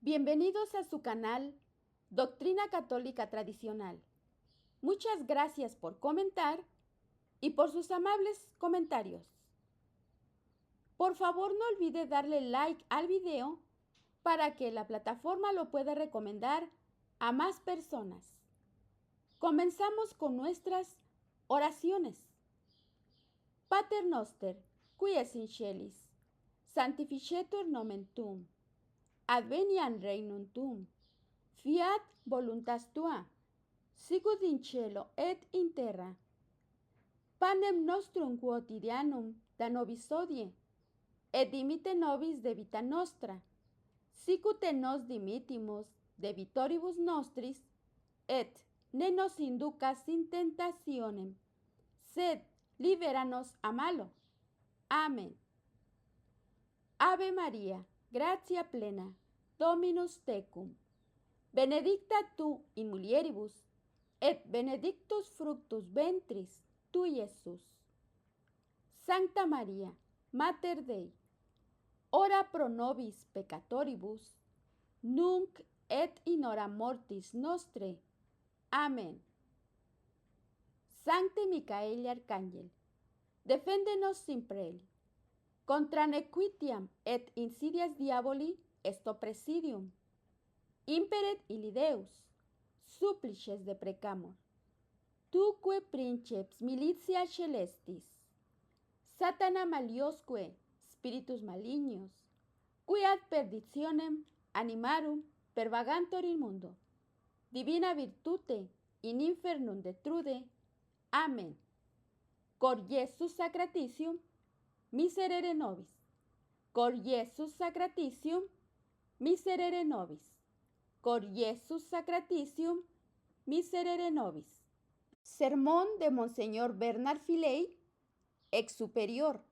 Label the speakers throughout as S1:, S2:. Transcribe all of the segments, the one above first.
S1: Bienvenidos a su canal Doctrina Católica Tradicional. Muchas gracias por comentar y por sus amables comentarios. Por favor, no olvide darle like al video para que la plataforma lo pueda recomendar a más personas. Comenzamos con nuestras oraciones. Pater noster, qui es in celis, sanctificetur nomen tuum. Adveniat regnum tuum, fiat voluntas tua, sicut in cielo et in terra. Panem nostrum quotidianum da nobis hodie, et dimitte nobis debita nostra, sicut et nos dimittimus debitoribus nostris, et ne nos inducas in tentationem, sed libera nos a malo. Amén. Ave María, gratia plena, Dominus tecum, benedicta tu in mulieribus, et benedictus fructus ventris tui, Iesus. Sancta Maria, Mater Dei, ora pro nobis peccatoribus, nunc et in hora mortis nostre. Amén. Sancte Micaeli Arcángel, defende-nos simprel, contra nequitiam et insidias diaboli esto presidium. Imperet illi Deus, supplices deprecamur. Tuque princeps militia celestis, Satana maliosque spiritus malignos, qui ad perditionem animarum pervagantur in mundo, divina virtute in infernum detrude. Amén. Cor Iesus sacratitium, miserere nobis. Cor Iesus sacratitium, miserere nobis. Cor Iesus sacratitium, miserere nobis. Sermón de Monseñor Bernard Filey, ex superior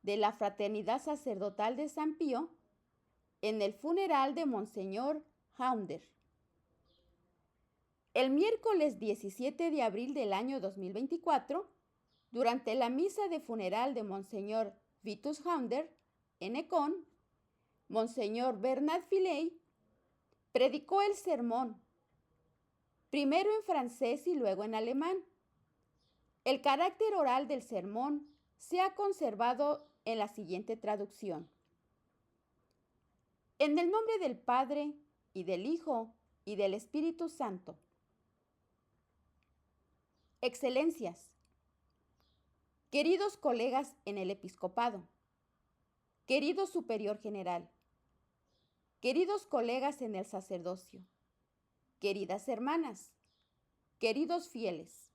S1: de la Fraternidad Sacerdotal de San Pío, en el funeral de Monseñor Haunder. El miércoles 17 de abril del año 2024, durante la misa de funeral de Monseñor Vitus Haunder, en Econ, Monseñor Bernard Filey predicó el sermón, primero en francés y luego en alemán. El carácter oral del sermón se ha conservado en la siguiente traducción. En el nombre del Padre, y del Hijo, y del Espíritu Santo. Excelencias, queridos colegas en el episcopado, querido superior general, queridos colegas en el sacerdocio, queridas hermanas, queridos fieles,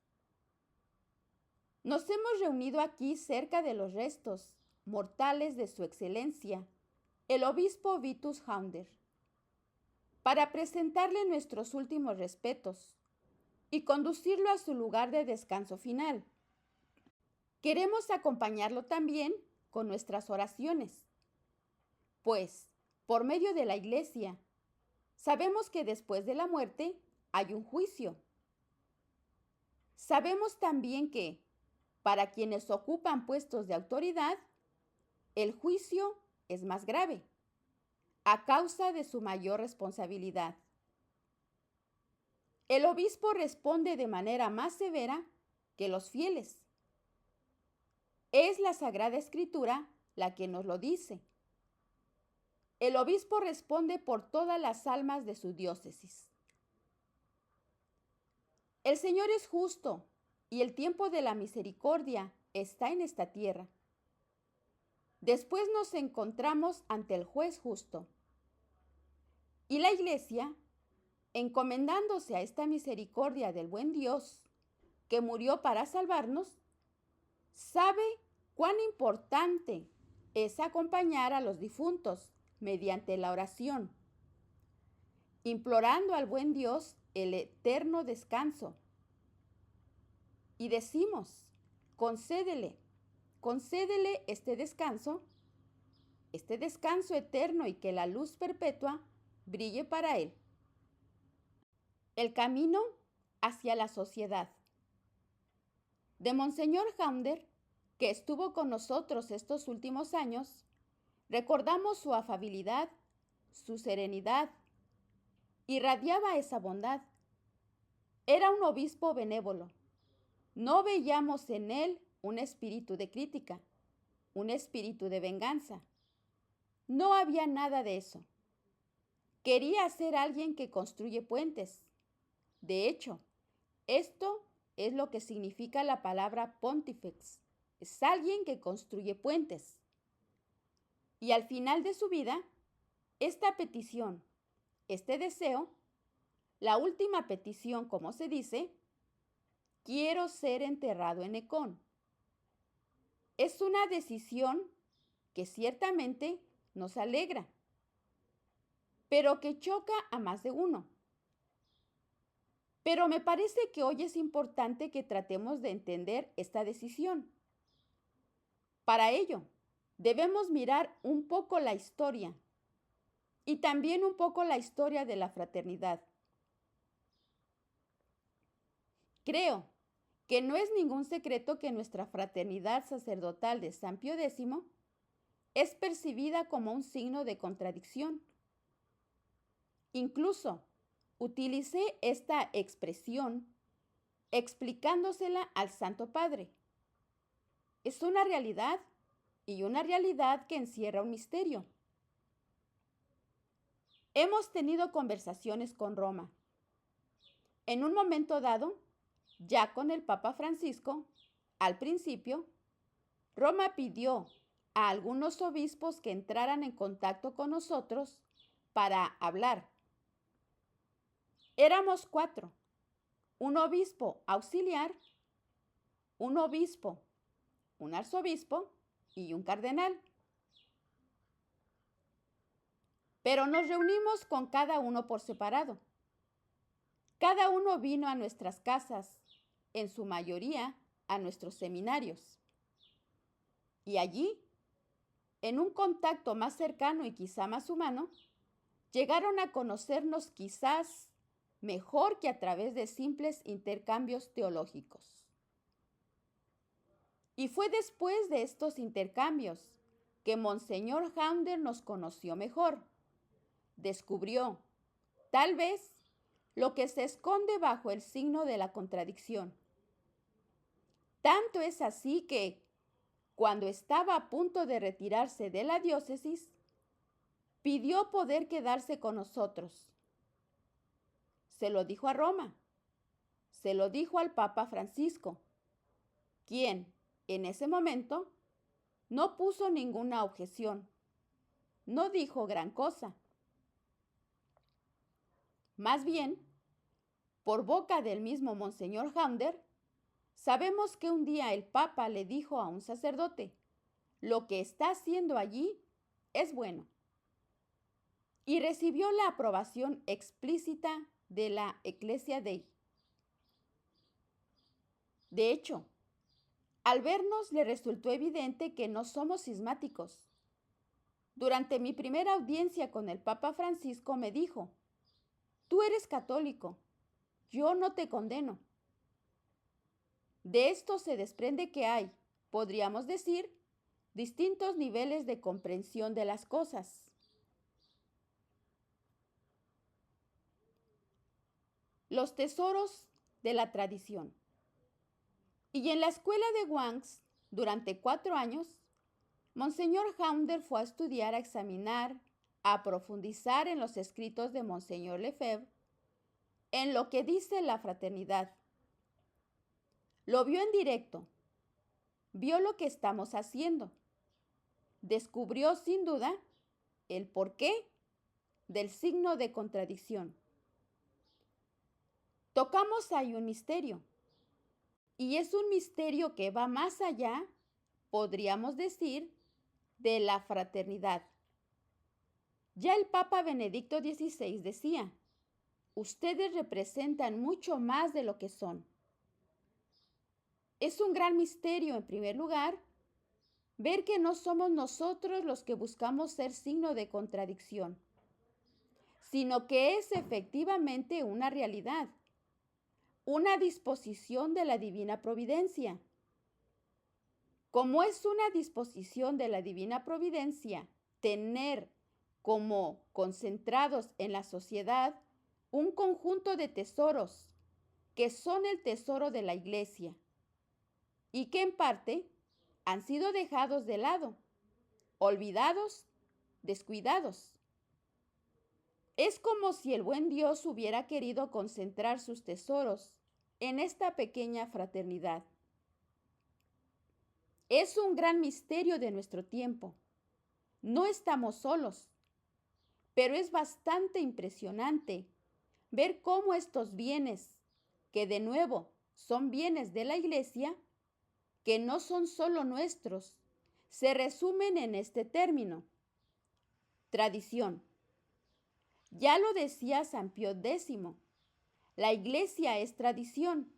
S1: nos hemos reunido aquí cerca de los restos mortales de su excelencia, el obispo Vitus Haunder, para presentarle nuestros últimos respetos y conducirlo a su lugar de descanso final. Queremos acompañarlo también con nuestras oraciones, pues, por medio de la Iglesia, sabemos que después de la muerte hay un juicio. Sabemos también que, para quienes ocupan puestos de autoridad, el juicio es más grave, a causa de su mayor responsabilidad. El obispo responde de manera más severa que los fieles. Es la Sagrada Escritura la que nos lo dice. El obispo responde por todas las almas de su diócesis. El Señor es justo y el tiempo de la misericordia está en esta tierra. Después nos encontramos ante el juez justo. Y la Iglesia, encomendándose a esta misericordia del buen Dios, que murió para salvarnos, sabe cuán importante es acompañar a los difuntos mediante la oración, implorando al buen Dios el eterno descanso. Y decimos, concédele este descanso eterno, y que la luz perpetua brille para él. El camino hacia la sociedad. De Monseñor Haunder, que estuvo con nosotros estos últimos años, recordamos su afabilidad, su serenidad, irradiaba esa bondad. Era un obispo benévolo. No veíamos en él un espíritu de crítica, un espíritu de venganza. No había nada de eso. Quería ser alguien que construye puentes. De hecho, esto es lo que significa la palabra pontifex. Es alguien que construye puentes. Y al final de su vida, esta petición, este deseo, la última petición, como se dice, quiero ser enterrado en Ecón. Es una decisión que ciertamente nos alegra, pero que choca a más de uno. Pero me parece que hoy es importante que tratemos de entender esta decisión. Para ello, debemos mirar un poco la historia y también un poco la historia de la fraternidad. Creo que no es ningún secreto que nuestra fraternidad sacerdotal de San Pío X es percibida como un signo de contradicción. Incluso utilicé esta expresión explicándosela al Santo Padre. Es una realidad y una realidad que encierra un misterio. Hemos tenido conversaciones con Roma. En un momento dado, ya con el Papa Francisco, al principio, Roma pidió a algunos obispos que entraran en contacto con nosotros para hablar. Éramos 4, un obispo auxiliar, un obispo, un arzobispo y un cardenal. Pero nos reunimos con cada uno por separado. Cada uno vino a nuestras casas, en su mayoría a nuestros seminarios. Y allí, en un contacto más cercano y quizá más humano, llegaron a conocernos quizás mejor que a través de simples intercambios teológicos. Y fue después de estos intercambios que Monseñor Haunder nos conoció mejor. Descubrió, tal vez, lo que se esconde bajo el signo de la contradicción. Tanto es así que, cuando estaba a punto de retirarse de la diócesis, pidió poder quedarse con nosotros. Se lo dijo a Roma, se lo dijo al Papa Francisco, quien, en ese momento, no puso ninguna objeción, no dijo gran cosa. Más bien, por boca del mismo Monseñor Haunder, sabemos que un día el Papa le dijo a un sacerdote, lo que está haciendo allí es bueno. Y recibió la aprobación explícita de la Ecclesia Dei. De hecho, al vernos le resultó evidente que no somos cismáticos. Durante mi primera audiencia con el Papa Francisco me dijo, tú eres católico, yo no te condeno. De esto se desprende que hay, podríamos decir, distintos niveles de comprensión de las cosas. Los tesoros de la tradición. Y en la escuela de Wangs, durante 4 años, Monseñor Haunder fue a estudiar, a examinar, a profundizar en los escritos de Monseñor Lefebvre, en lo que dice la fraternidad. Lo vio en directo, vio lo que estamos haciendo, descubrió sin duda el porqué del signo de contradicción. Tocamos ahí un misterio, y es un misterio que va más allá, podríamos decir, de la fraternidad. Ya el Papa Benedicto XVI decía, ustedes representan mucho más de lo que son. Es un gran misterio, en primer lugar, ver que no somos nosotros los que buscamos ser signo de contradicción, sino que es efectivamente una realidad, una disposición de la divina providencia. Como es una disposición de la divina providencia tener como concentrados en la sociedad un conjunto de tesoros que son el tesoro de la Iglesia y que en parte han sido dejados de lado, olvidados, descuidados. Es como si el buen Dios hubiera querido concentrar sus tesoros en esta pequeña fraternidad. Es un gran misterio de nuestro tiempo. No estamos solos, pero es bastante impresionante ver cómo estos bienes, que de nuevo son bienes de la Iglesia, que no son solo nuestros, se resumen en este término: tradición. Ya lo decía San Pío X, la Iglesia es tradición.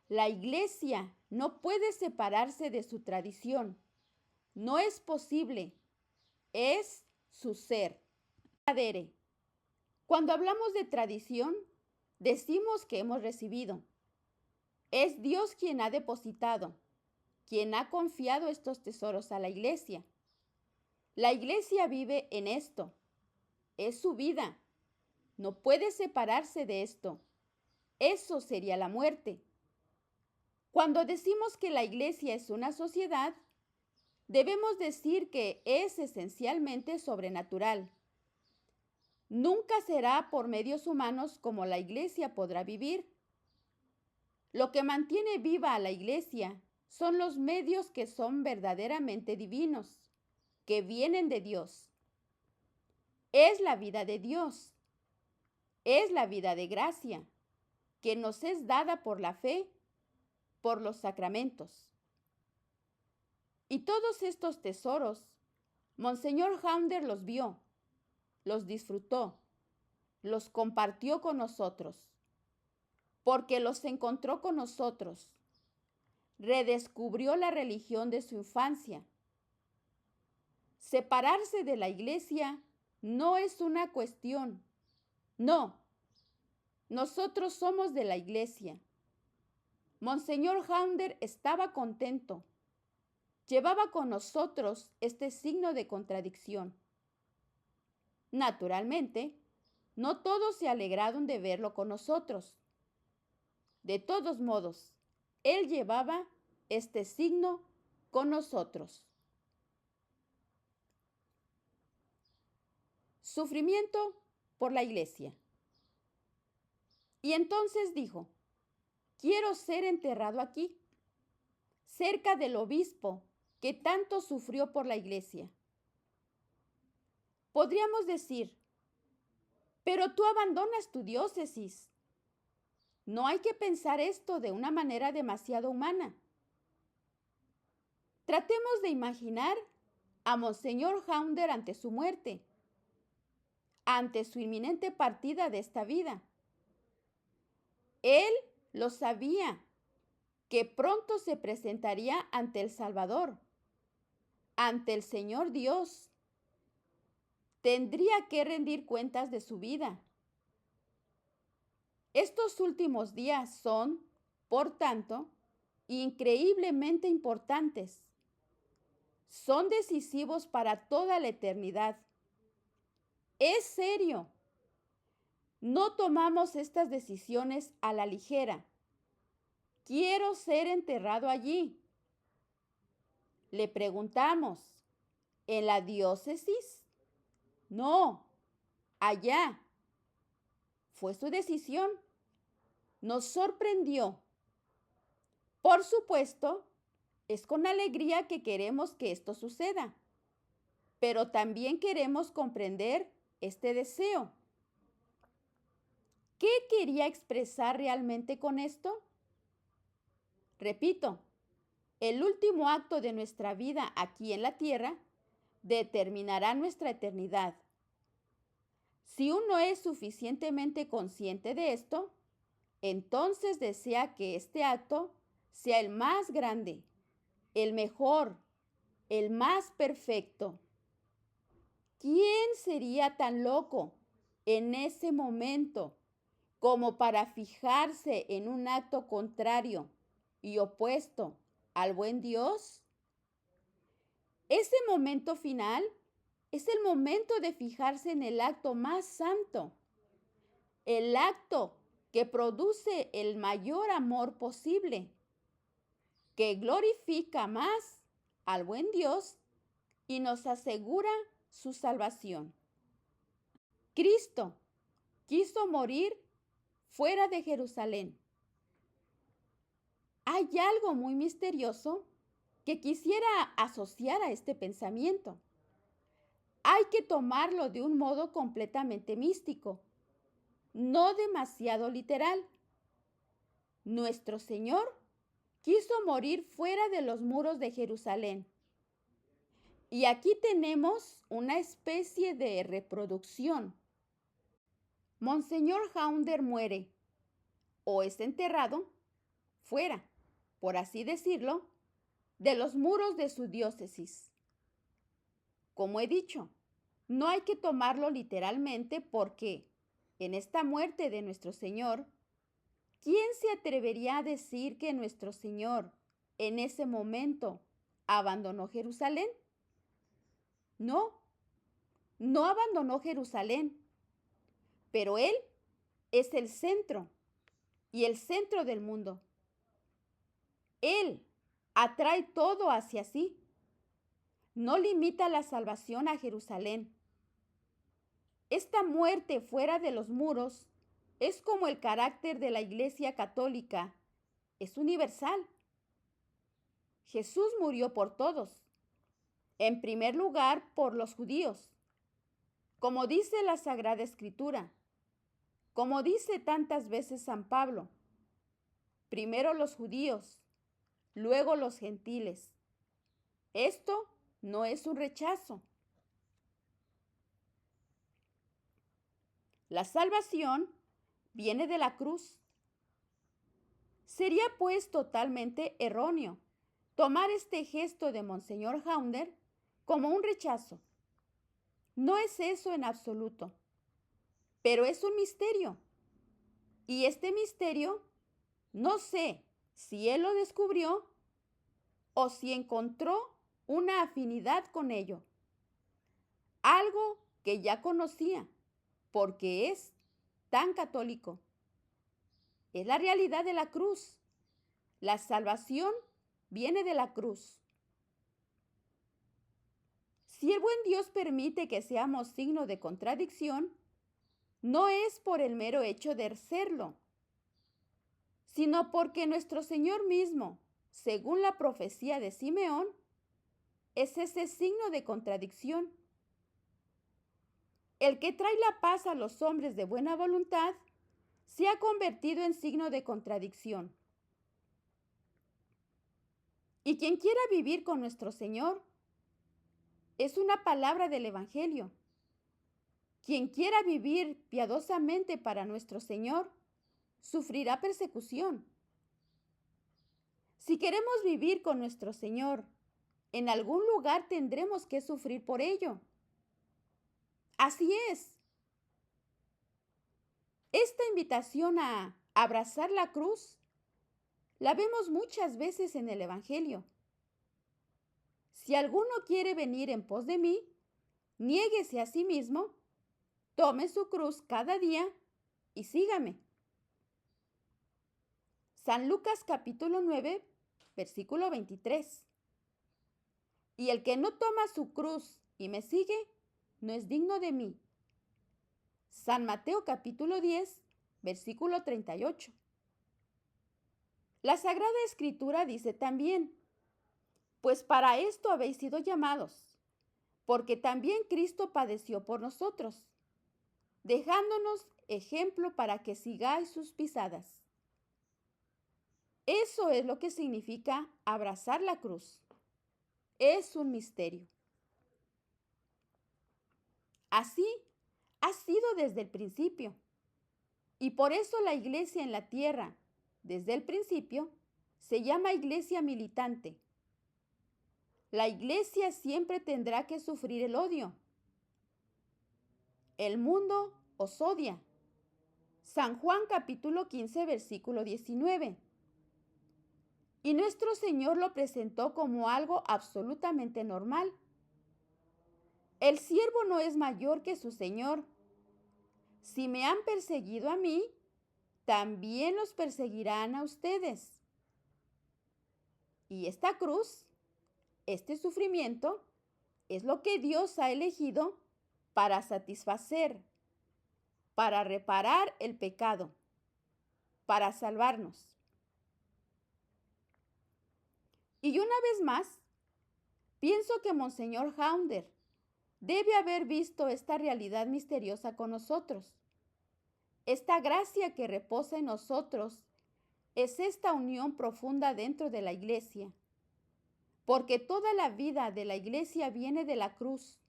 S1: La Iglesia no puede separarse de su tradición. No es posible. Es su ser. Cuando hablamos de tradición, decimos que hemos recibido. Es Dios quien ha depositado, quien ha confiado estos tesoros a la Iglesia. La Iglesia vive en esto. Es su vida. No puede separarse de esto. Eso sería la muerte. Cuando decimos que la Iglesia es una sociedad, debemos decir que es esencialmente sobrenatural. Nunca será por medios humanos como la Iglesia podrá vivir. Lo que mantiene viva a la Iglesia son los medios que son verdaderamente divinos, que vienen de Dios. Es la vida de Dios. Es la vida de gracia, que nos es dada por la fe, por los sacramentos. Y todos estos tesoros, Monseñor Haunder los vio, los disfrutó, los compartió con nosotros, porque los encontró con nosotros. Redescubrió la religión de su infancia. Separarse de la Iglesia no es una cuestión. No, nosotros somos de la Iglesia. Monseñor Haunder estaba contento. Llevaba con nosotros este signo de contradicción. Naturalmente, no todos se alegraron de verlo con nosotros. De todos modos, él llevaba este signo con nosotros. Sufrimiento por la Iglesia. Y entonces dijo: quiero ser enterrado aquí, cerca del obispo que tanto sufrió por la Iglesia. Podríamos decir: pero tú abandonas tu diócesis. No hay que pensar esto de una manera demasiado humana. Tratemos de imaginar a Monseñor Haunder ante su muerte, ante su inminente partida de esta vida. Él lo sabía, que pronto se presentaría ante el Salvador, ante el Señor Dios. Tendría que rendir cuentas de su vida. Estos últimos días son, por tanto, increíblemente importantes. Son decisivos para toda la eternidad. Es serio. No tomamos estas decisiones a la ligera. Quiero ser enterrado allí. Le preguntamos: ¿en la diócesis? No, allá. Fue su decisión. Nos sorprendió. Por supuesto, es con alegría que queremos que esto suceda, pero también queremos comprender este deseo. ¿Qué quería expresar realmente con esto? Repito, el último acto de nuestra vida aquí en la tierra determinará nuestra eternidad. Si uno es suficientemente consciente de esto, entonces desea que este acto sea el más grande, el mejor, el más perfecto. ¿Quién sería tan loco en ese momento como para fijarse en un acto contrario y opuesto al buen Dios? Ese momento final es el momento de fijarse en el acto más santo. el acto que produce el mayor amor posible, que glorifica más al buen Dios y nos asegura su salvación. Cristo quiso morir fuera de Jerusalén. Hay algo muy misterioso que quisiera asociar a este pensamiento. Hay que tomarlo de un modo completamente místico, no demasiado literal. Nuestro Señor quiso morir fuera de los muros de Jerusalén. Y aquí tenemos una especie de reproducción. Monseñor Haunder muere o es enterrado fuera, por así decirlo, de los muros de su diócesis. Como he dicho, no hay que tomarlo literalmente porque en esta muerte de nuestro Señor, ¿quién se atrevería a decir que nuestro Señor en ese momento abandonó Jerusalén? No, no abandonó Jerusalén, pero Él es el centro y el centro del mundo. Él atrae todo hacia sí. No limita la salvación a Jerusalén. Esta muerte fuera de los muros es como el carácter de la Iglesia Católica. Es universal. Jesús murió por todos. En primer lugar, por los judíos. Como dice la Sagrada Escritura, como dice tantas veces San Pablo, primero los judíos, luego los gentiles. Esto no es un rechazo. La salvación viene de la cruz. Sería pues totalmente erróneo tomar este gesto de Monseñor Haunder como un rechazo. No es eso en absoluto, pero es un misterio. Y este misterio, no sé si él lo descubrió o si encontró una afinidad con ello. Algo que ya conocía, porque es tan católico. Es la realidad de la cruz. La salvación viene de la cruz. Si el buen Dios permite que seamos signo de contradicción, no es por el mero hecho de serlo, sino porque nuestro Señor mismo, según la profecía de Simeón, es ese signo de contradicción. El que trae la paz a los hombres de buena voluntad se ha convertido en signo de contradicción. Y quien quiera vivir con nuestro Señor es una palabra del Evangelio. Quien quiera vivir piadosamente para nuestro Señor sufrirá persecución. Si queremos vivir con nuestro Señor, en algún lugar tendremos que sufrir por ello. Así es. Esta invitación a abrazar la cruz la vemos muchas veces en el Evangelio. Si alguno quiere venir en pos de mí, niéguese a sí mismo, tome su cruz cada día y sígame. San Lucas capítulo 9, versículo 23. Y el que no toma su cruz y me sigue, no es digno de mí. San Mateo capítulo 10, versículo 38. La Sagrada Escritura dice también, pues para esto habéis sido llamados, porque también Cristo padeció por nosotros, dejándonos ejemplo para que sigáis sus pisadas. Eso es lo que significa abrazar la cruz. Es un misterio. Así ha sido desde el principio. Y por eso la iglesia en la tierra, desde el principio, se llama iglesia militante. La iglesia siempre tendrá que sufrir el odio. El mundo os odia. San Juan capítulo 15, versículo 19. Y nuestro Señor lo presentó como algo absolutamente normal. El siervo no es mayor que su Señor, si me han perseguido a mí, también los perseguirán a ustedes. Y esta cruz, este sufrimiento, es lo que Dios ha elegido para satisfacer, para reparar el pecado, para salvarnos. Y una vez más, pienso que Monseñor Haunder debe haber visto esta realidad misteriosa con nosotros. Esta gracia que reposa en nosotros es esta unión profunda dentro de la Iglesia, porque toda la vida de la Iglesia viene de la cruz.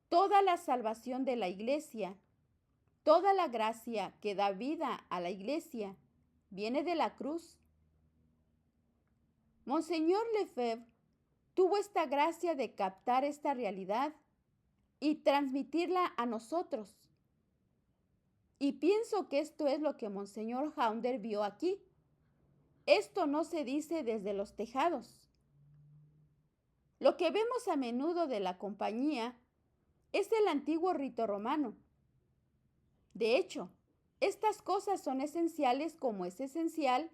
S1: Toda la salvación de la Iglesia, toda la gracia que da vida a la Iglesia, viene de la cruz. Monseñor Lefebvre tuvo esta gracia de captar esta realidad y transmitirla a nosotros. Y pienso que esto es lo que Monseñor Haunder vio aquí. Esto no se dice desde los tejados. Lo que vemos a menudo de la compañía es el antiguo rito romano. De hecho, estas cosas son esenciales como es esencial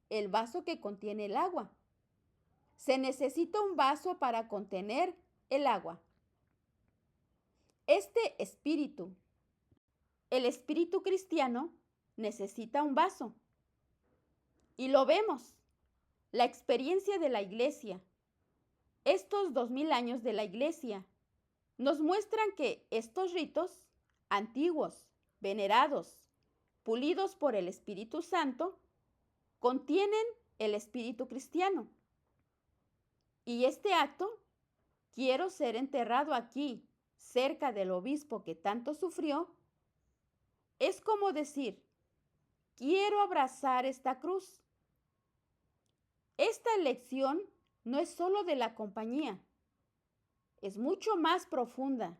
S1: el vaso que contiene el agua. Se necesita un vaso para contener el agua. Este espíritu, el espíritu cristiano, necesita un vaso. Y lo vemos, la experiencia de la Iglesia, estos 2000 años de la Iglesia, nos muestran que estos ritos antiguos, venerados, pulidos por el Espíritu Santo, contienen el espíritu cristiano. Y este acto, quiero ser enterrado aquí, cerca del obispo que tanto sufrió, es como decir, quiero abrazar esta cruz. Esta elección no es solo de la compañía, es mucho más profunda,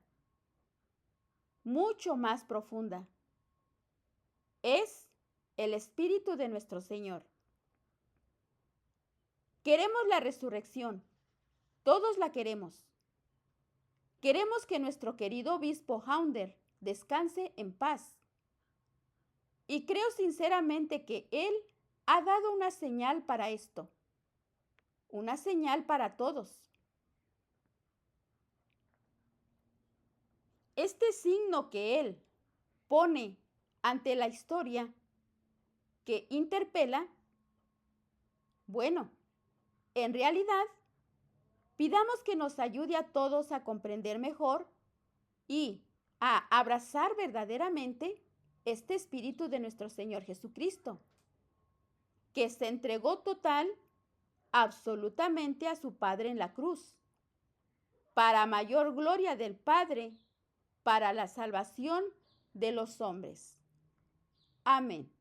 S1: mucho más profunda. Es el Espíritu de nuestro Señor. Queremos la resurrección, todos la queremos. Queremos que nuestro querido obispo Haunder descanse en paz. Y creo sinceramente que él ha dado una señal para esto, una señal para todos. Este signo que él pone ante la historia que interpela, bueno, en realidad, pidamos que nos ayude a todos a comprender mejor y a abrazar verdaderamente este espíritu de nuestro Señor Jesucristo, que se entregó total, absolutamente a su Padre en la cruz, para mayor gloria del Padre, para la salvación de los hombres. Amén.